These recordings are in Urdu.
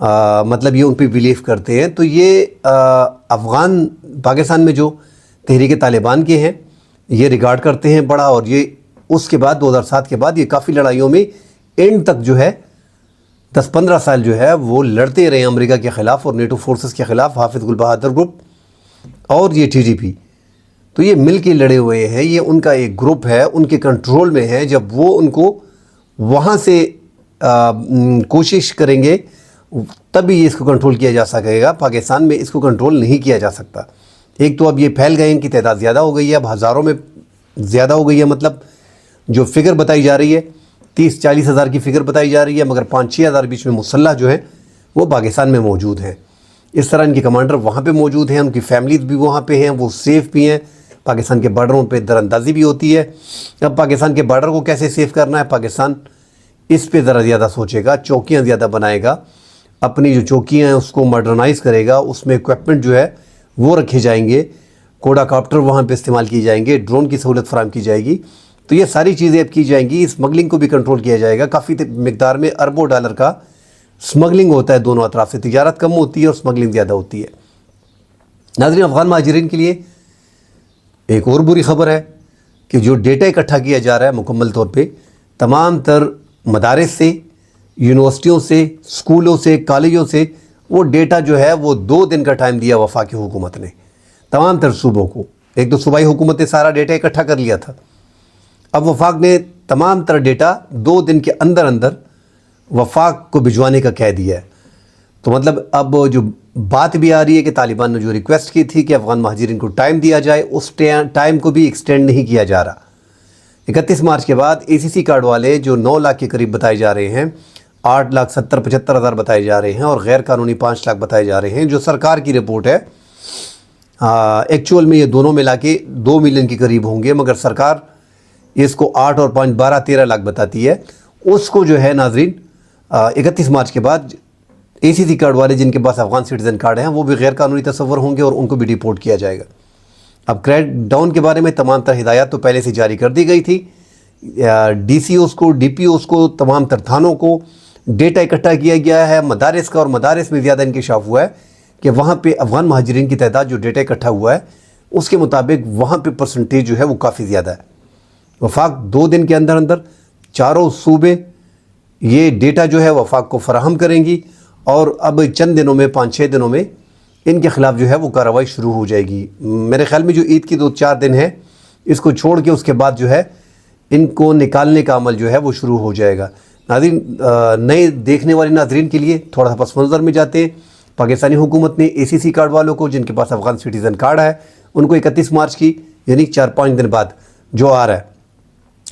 مطلب یہ ان پہ بلیو کرتے ہیں. تو یہ افغان پاکستان میں جو تحریک طالبان کے ہیں یہ ریگارڈ کرتے ہیں بڑا, اور یہ اس کے بعد 2007 کے بعد یہ کافی لڑائیوں میں اینڈ تک جو ہے 10-15 سال جو ہے وہ لڑتے رہے امریکہ کے خلاف اور نیٹو فورسز کے خلاف, حافظ گل بہادر گروپ اور یہ TTP. تو یہ مل کے لڑے ہوئے ہیں, یہ ان کا ایک گروپ ہے, ان کے کنٹرول میں ہے. جب وہ ان کو وہاں سے کوشش کریں گے تبھی اس کو کنٹرول کیا جا سکے گا. پاکستان میں اس کو کنٹرول نہیں کیا جا سکتا. ایک تو اب یہ پھیل گئے, ان کی تعداد زیادہ ہو گئی ہے, اب ہزاروں میں زیادہ ہو گئی ہے. مطلب جو فگر بتائی جا رہی ہے 30-40 ہزار کی فگر بتائی جا رہی ہے, مگر 5-6 ہزار بیچ میں مسلح جو ہیں وہ پاکستان میں موجود ہیں. اس طرح ان کے کمانڈر وہاں پہ موجود ہیں, ان کی فیملیز بھی وہاں پہ ہیں, وہ سیف بھی ہیں. پاکستان کے بارڈروں پہ در اندازی بھی ہوتی ہے. اب پاکستان کے بارڈر کو کیسے سیف کرنا ہے, پاکستان اس پہ ذرا زیادہ سوچے گا, چوکیاں زیادہ بنائے گا, اپنی جو چوکیاں ہیں اس کو ماڈرنائز کرے گا, اس میں اکوپمنٹ جو ہے وہ رکھے جائیں گے, کوڈا کاپٹر وہاں پہ استعمال کی جائیں گے, ڈرون کی سہولت فراہم کی جائے گی. تو یہ ساری چیزیں اب کی جائیں گی. اسمگلنگ کو بھی کنٹرول کیا جائے گا. کافی مقدار میں اربوں ڈالر کا اسمگلنگ ہوتا ہے دونوں اطراف سے, تجارت کم ہوتی ہے اور اسمگلنگ زیادہ ہوتی ہے. ناظرین, افغان مہاجرین کے لیے ایک اور بری خبر ہے کہ جو ڈیٹا اکٹھا کیا جا رہا ہے مکمل طور پہ تمام تر مدارس سے, یونیورسٹیوں سے, اسکولوں سے, کالجوں سے, وہ ڈیٹا جو ہے وہ 2 دن کا ٹائم دیا وفاقی حکومت نے تمام تر صوبوں کو. ایک تو صوبائی حکومت نے سارا ڈیٹا اکٹھا کر لیا تھا, اب وفاق نے تمام تر ڈیٹا 2 دن کے اندر اندر وفاق کو بھجوانے کا کہہ دیا ہے. تو مطلب اب جو بات بھی آ رہی ہے کہ طالبان نے جو ریکویسٹ کی تھی کہ افغان مہاجرین کو ٹائم دیا جائے, اس ٹائم کو بھی ایکسٹینڈ نہیں کیا جا رہا. 31 مارچ کے بعد ACC کارڈ والے جو 9 لاکھ کے قریب بتائے جا رہے ہیں, 8,70,75 ہزار بتائے جا رہے ہیں, اور غیر قانونی 5 لاکھ بتائے جا رہے ہیں, جو سرکار کی رپورٹ ہے. ایکچول میں یہ دونوں ملا کے 2 ملین کے قریب ہوں گے, مگر سرکار اس کو 8 اور 5 12-13 لاکھ بتاتی ہے. اس کو جو ہے ناظرین 31 مارچ کے بعد ACC کارڈ والے جن کے پاس افغان سٹیزن کارڈ ہیں وہ بھی غیر قانونی تصور ہوں گے اور ان کو بھی ڈیپورٹ کیا جائے گا. اب کریک ڈاؤن کے بارے میں تمام تر ہدایات تو پہلے سے جاری کر دی گئی تھی. DCOs کو, DPOs کو, تمام تر تھانوں کو ڈیٹا اکٹھا کیا گیا ہے, مدارس کا, اور مدارس میں زیادہ انکشاف ہوا ہے کہ وہاں پہ افغان مہاجرین کی تعداد جو ڈیٹا اکٹھا ہوا ہے اس کے مطابق وہاں پہ پرسنٹیج جو ہے وہ کافی زیادہ ہے. وفاق 2 دن کے اندر اندر چاروں صوبے یہ ڈیٹا جو ہے وفاق کو فراہم کریں گی, اور اب چند دنوں میں 5-6 دنوں میں ان کے خلاف جو ہے وہ کارروائی شروع ہو جائے گی. میرے خیال میں جو عید کی 2-4 دن ہے اس کو چھوڑ کے اس کے بعد جو ہے ان کو نکالنے کا عمل جو ہے وہ شروع ہو جائے گا. ناظرین, نئے دیکھنے والے ناظرین کے لیے تھوڑا سا پس منظر میں جاتے ہیں. پاکستانی حکومت نے ACC کارڈ والوں کو جن کے پاس افغان سٹیزن کارڈ ہے ان کو 31 مارچ کی یعنی 4-5 دن بعد جو آ رہا ہے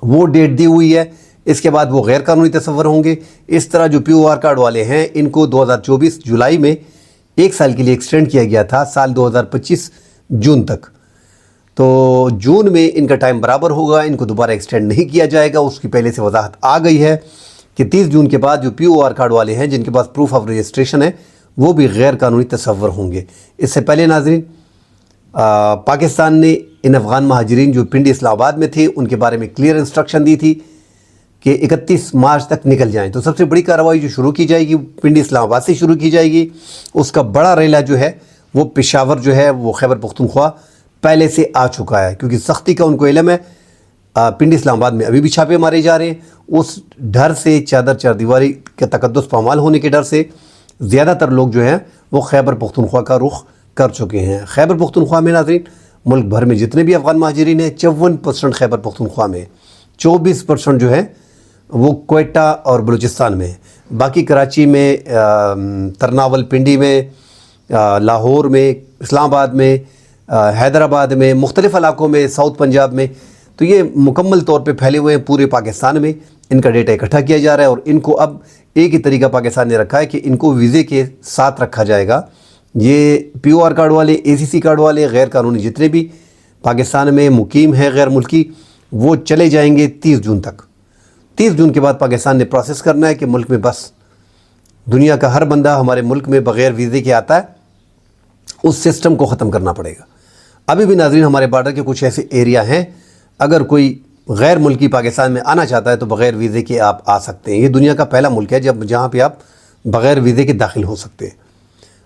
وہ ڈیٹ دی ہوئی ہے. اس کے بعد وہ غیر قانونی تصور ہوں گے. اس طرح جو POR کارڈ والے ہیں ان کو 2024 جولائی میں 1 سال کے لیے ایکسٹینڈ کیا گیا تھا سال 2025 جون تک. تو جون میں ان کا ٹائم برابر ہوگا, ان کو دوبارہ ایکسٹینڈ نہیں کیا جائے گا. اس کی پہلے سے وضاحت آ گئی ہے کہ 30 جون کے بعد جو POR کارڈ والے ہیں جن کے پاس پروف آف رجسٹریشن ہے وہ بھی غیر قانونی تصور ہوں گے. اس سے پہلے ناظرین پاکستان نے ان افغان مہاجرین جو پنڈی اسلام آباد میں تھے ان کے بارے میں کلیئر انسٹرکشن دی تھی کہ 31 مارچ تک نکل جائیں. تو سب سے بڑی کارروائی جو شروع کی جائے گی پنڈی اسلام آباد سے شروع کی جائے گی. اس کا بڑا ریلا جو ہے وہ پشاور جو ہے وہ خیبر پختونخوا پہلے سے آ چکا ہے, کیونکہ سختی کا ان کو علم ہے. پنڈی اسلام آباد میں ابھی بھی چھاپے مارے جا رہے ہیں. اس ڈر سے, چادر چاردیواری کے تقدس پامال ہونے کے ڈر سے زیادہ تر لوگ جو ہیں وہ خیبر پختونخوا کا رخ کر چکے ہیں. خیبر پختونخوا میں ناظرین ملک بھر میں جتنے بھی افغان مہاجرین ہیں 54% خیبر پختونخوا میں, 24% جو ہے وہ کوئٹہ اور بلوچستان میں, باقی کراچی میں, ترناول پنڈی میں, لاہور میں, اسلام آباد میں, حیدرآباد میں, مختلف علاقوں میں, ساؤتھ پنجاب میں. تو یہ مکمل طور پہ پھیلے ہوئے ہیں پورے پاکستان میں. ان کا ڈیٹا اکٹھا کیا جا رہا ہے اور ان کو اب ایک ہی طریقہ پاکستان نے رکھا ہے کہ ان کو ویزے کے ساتھ رکھا جائے گا. یہ POR کارڈ والے, ACC کارڈ والے, غیر قانونی جتنے بھی پاکستان میں مقیم ہیں غیر ملکی وہ چلے جائیں گے 30 جون تک. 30 جون کے بعد پاکستان نے پروسیس کرنا ہے کہ ملک میں بس دنیا کا ہر بندہ ہمارے ملک میں بغیر ویزے کے آتا ہے, اس سسٹم کو ختم کرنا پڑے گا. ابھی بھی ناظرین ہمارے بارڈر کے کچھ ایسے ایریا ہیں اگر کوئی غیر ملکی پاکستان میں آنا چاہتا ہے تو بغیر ویزے کے آپ آ سکتے ہیں. یہ دنیا کا پہلا ملک ہے جہاں پہ آپ بغیر ویزے کے داخل ہو سکتے ہیں۔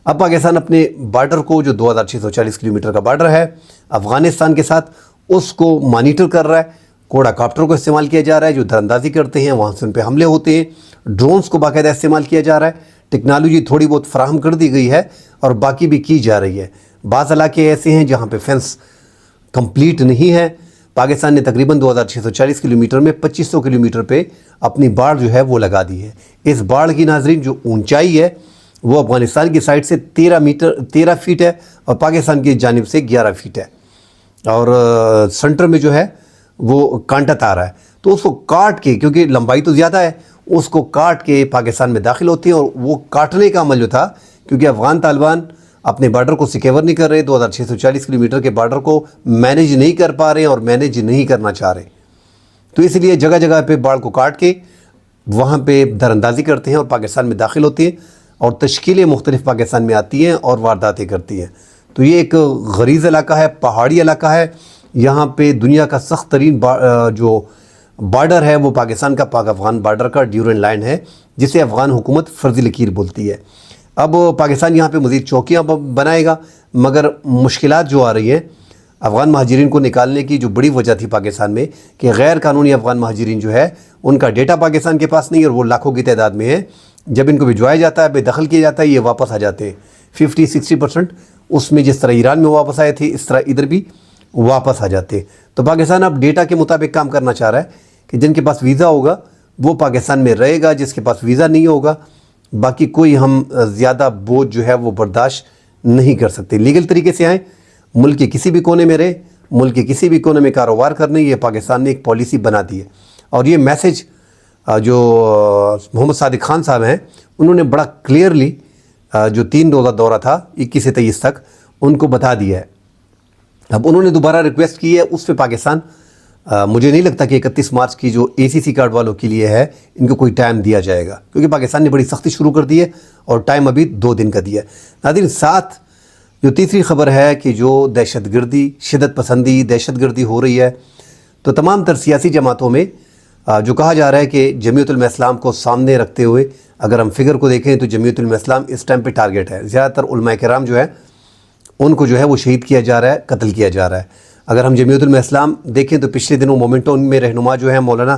اب پاکستان اپنے بارڈر کو جو 2640 کلومیٹر کا بارڈر ہے افغانستان کے ساتھ، اس کو مانیٹر کر رہا ہے۔ کوڑا کاپٹر کو استعمال کیا جا رہا ہے جو دراندازی کرتے ہیں، وہاں سے ان پہ حملے ہوتے ہیں۔ ڈرونز کو باقاعدہ استعمال کیا جا رہا ہے۔ ٹیکنالوجی تھوڑی بہت فراہم کر دی گئی ہے اور باقی بھی کی جا رہی ہے۔ بعض علاقے ایسے ہیں جہاں پہ فینس کمپلیٹ نہیں ہے۔ پاکستان نے تقریباً 2640 کلومیٹر میں 2500 کلومیٹر پہ اپنی باڑ جو ہے وہ لگا دی ہے۔ اس باڑ کی ناظرین جو اونچائی ہے وہ افغانستان کی سائڈ سے 13 فیٹ ہے اور پاکستان کی جانب سے 11 فیٹ ہے، اور سنٹر میں جو ہے وہ کانٹا تار ہے، تو اس کو کاٹ کے، کیونکہ لمبائی تو زیادہ ہے، اس کو کاٹ کے پاکستان میں داخل ہوتے ہیں۔ اور وہ کاٹنے کا عمل جو تھا، کیونکہ افغان طالبان اپنے بارڈر کو سیکیور نہیں کر رہے، 2640 کلومیٹر کے بارڈر کو مینیج نہیں کر پا رہے ہیں اور مینیج نہیں کرنا چاہ رہے، تو اس لیے جگہ جگہ پہ باڑ کو کاٹ کے وہاں پہ دراندازی کرتے ہیں اور پاکستان میں داخل ہوتے ہیں، اور تشکیلیں مختلف پاکستان میں آتی ہیں اور وارداتیں کرتی ہیں۔ تو یہ ایک غریز علاقہ ہے، پہاڑی علاقہ ہے، یہاں پہ دنیا کا سخت ترین جو بارڈر ہے وہ پاکستان کا پاک افغان بارڈر کا ڈیورنڈ لائن ہے، جسے افغان حکومت فرضی لکیر بولتی ہے۔ اب پاکستان یہاں پہ مزید چوکیاں بنائے گا، مگر مشکلات جو آ رہی ہیں افغان مہاجرین کو نکالنے کی، جو بڑی وجہ تھی پاکستان میں کہ غیر قانونی افغان مہاجرین جو ہے ان کا ڈیٹا پاکستان کے پاس نہیں، اور وہ لاکھوں کی تعداد میں ہے۔ جب ان کو بھجوایا جاتا ہے، بے دخل کیا جاتا ہے، یہ واپس آ جاتے ہیں 50-60%۔ اس میں جس طرح ایران میں واپس آئے تھے اس طرح ادھر بھی واپس آ جاتے ہیں۔ تو پاکستان اب ڈیٹا کے مطابق کام کرنا چاہ رہا ہے کہ جن کے پاس ویزا ہوگا وہ پاکستان میں رہے گا، جس کے پاس ویزا نہیں ہوگا باقی کوئی ہم زیادہ بوجھ جو ہے وہ برداشت نہیں کر سکتے۔ لیگل طریقے سے آئیں، ملک کے کسی بھی کونے میں رہیں، ملک کے کسی بھی کونے میں کاروبار کرنے، یہ پاکستان نے ایک پالیسی بنا دی ہے۔ اور یہ میسج جو محمد صادق خان صاحب ہیں انہوں نے بڑا کلیئرلی جو 3 روزہ دورہ تھا 21 سے 23 تک ان کو بتا دیا ہے۔ اب انہوں نے دوبارہ ریکویسٹ کی ہے، اس پہ پاکستان مجھے نہیں لگتا کہ 31 مارچ کی جو ACC کارڈ والوں کے لیے ہے ان کو کوئی ٹائم دیا جائے گا، کیونکہ پاکستان نے بڑی سختی شروع کر دی ہے اور ٹائم ابھی 2 دن کا دیا ہے۔ ناظرین، ساتھ جو تیسری خبر ہے کہ جو دہشت گردی، شدت پسندی، دہشت گردی ہو رہی ہے، تو تمام تر سیاسی جماعتوں میں جو کہا جا رہا ہے کہ جمعیت علماء اسلام کو سامنے رکھتے ہوئے اگر ہم فگر کو دیکھیں تو جمعیت علماء اسلام اس ٹائم پہ ٹارگیٹ ہے۔ زیادہ تر علماء کرام جو ہے ان کو جو ہے وہ شہید کیا جا رہا ہے، قتل کیا جا رہا ہے۔ اگر ہم جمعیت علماء اسلام دیکھیں تو پچھلے دنوں مومنٹو میں رہنما جو ہے مولانا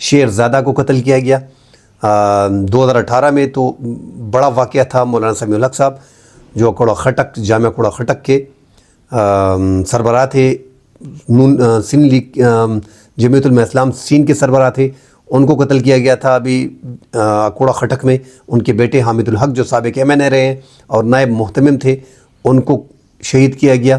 شیر زادہ کو قتل کیا گیا۔ 2018 میں تو بڑا واقعہ تھا، مولانا سمیع الحق صاحب جو کوڑا خٹک، جامعہ کوڑا خٹک کے سربراہ تھے، سندھ لیگ جمعیت علماء اسلام سین کے سربراہ تھے، ان کو قتل کیا گیا تھا۔ ابھی کوڑا خٹک میں ان کے بیٹے حامد الحق جو سابق MNA رہے ہیں اور نائب محتمم تھے، ان کو شہید کیا گیا۔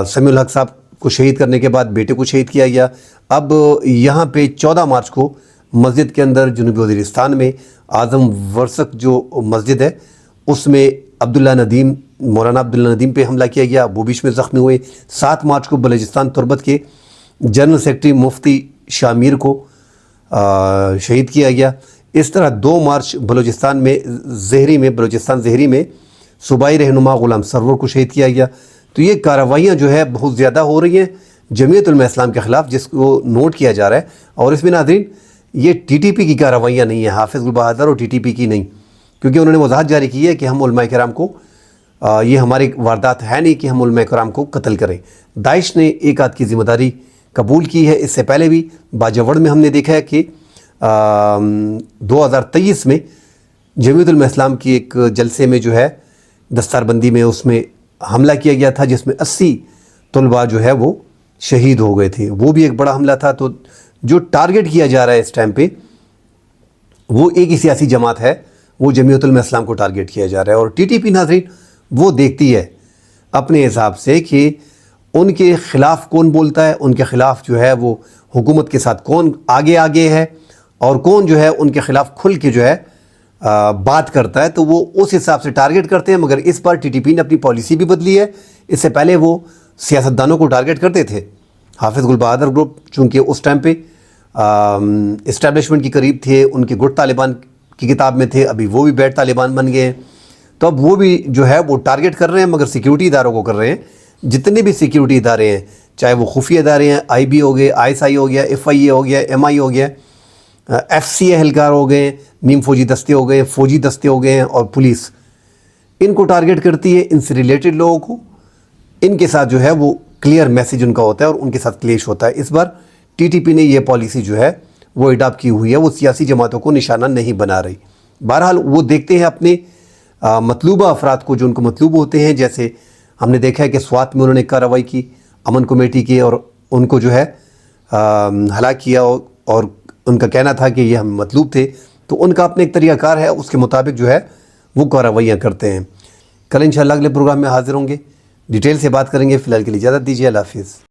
سمیع الحق صاحب کو شہید کرنے کے بعد بیٹے کو شہید کیا گیا۔ اب یہاں پہ 14 مارچ کو مسجد کے اندر جنوبی وزیرستان میں اعظم ورثق جو مسجد ہے اس میں مولانا عبداللہ ندیم پہ حملہ کیا گیا، وہ بیچ میں زخمی ہوئے۔ 7 مارچ کو بلوچستان تربت کے جنرل سیکرٹری مفتی شاہ میر کو شہید کیا گیا۔ اس طرح 2 مارچ بلوچستان زہری میں صوبائی رہنما غلام سرور کو شہید کیا گیا۔ تو یہ کارروائیاں جو ہے بہت زیادہ ہو رہی ہیں جمعیت علماء اسلام کے خلاف، جس کو نوٹ کیا جا رہا ہے۔ اور اس میں ناظرین یہ TTP کی کارروائیاں نہیں ہیں، حافظ گل بہادر اور TTP کی نہیں، کیونکہ انہوں نے وضاحت جاری کی ہے کہ ہم علماء کرام کو یہ ہماری واردات ہے نہیں کہ ہم علماء کرام کو قتل کریں۔ داعش نے ایک آدھ کی ذمہ داری قبول کی ہے، اس سے پہلے بھی باجوڑ میں ہم نے دیکھا ہے کہ 2023 میں جمعیت علماء اسلام کی ایک جلسے میں جو ہے دستار بندی میں اس میں حملہ کیا گیا تھا، جس میں 80 طلباء جو ہے وہ شہید ہو گئے تھے، وہ بھی ایک بڑا حملہ تھا۔ تو جو ٹارگٹ کیا جا رہا ہے اس ٹائم پہ وہ ایک ہی سیاسی جماعت ہے، وہ جمعیت علماء اسلام کو ٹارگٹ کیا جا رہا ہے۔ اور TTP ناظرین وہ دیکھتی ہے اپنے حساب سے کہ ان کے خلاف کون بولتا ہے، ان کے خلاف جو ہے وہ حکومت کے ساتھ کون آگے ہے اور کون جو ہے ان کے خلاف کھل کے جو ہے بات کرتا ہے، تو وہ اس حساب سے ٹارگٹ کرتے ہیں۔ مگر اس بار TTP نے اپنی پالیسی بھی بدلی ہے۔ اس سے پہلے وہ سیاستدانوں کو ٹارگٹ کرتے تھے۔ حافظ گل بہادر گروپ چونکہ اس ٹائم پہ اسٹیبلشمنٹ کے قریب تھے، ان کے گٹ طالبان کی کتاب میں تھے، ابھی وہ بھی بیٹ طالبان بن گئے ہیں، تو اب وہ بھی جو ہے وہ ٹارگٹ کر رہے ہیں، مگر سیکیورٹی اداروں کو کر رہے ہیں۔ جتنے بھی سیکیورٹی ادارے ہیں، چاہے وہ خفیہ ادارے ہیں، IB ہو گئے، ISI ہو گیا، FIA ہو گیا، MI ہو گیا، ایف سی اے اہلکار ہو گئے ہیں، نیم فوجی دستے ہو گئے ہیں، فوجی دستے ہو گئے ہیں اور پولیس، ان کو ٹارگٹ کرتی ہے، ان سے ریلیٹڈ لوگوں کو، ان کے ساتھ جو ہے وہ کلیئر میسیج ان کا ہوتا ہے اور ان کے ساتھ کلیش ہوتا ہے۔ اس بار ٹی ٹی پی نے یہ پالیسی جو ہے وہ اڈاپٹ کی ہوئی ہے، وہ سیاسی جماعتوں کو نشانہ نہیں بنا رہی۔ بہرحال وہ دیکھتے ہیں اپنے مطلوبہ افراد کو جو ان کو مطلوب ہوتے ہیں، جیسے ہم نے دیکھا ہے کہ سوات میں انہوں نے کارروائی کی امن کمیٹی کی اور ان کو جو ہے ہلاک کیا، اور ان کا کہنا تھا کہ یہ ہم مطلوب تھے، تو ان کا اپنے ایک طریقہ کار ہے، اس کے مطابق جو ہے وہ کارروائیاں کرتے ہیں۔ کل انشاءاللہ اگلے پروگرام میں حاضر ہوں گے، ڈیٹیل سے بات کریں گے۔ فی الحال کے لیے اجازت دیجیے، اللہ حافظ۔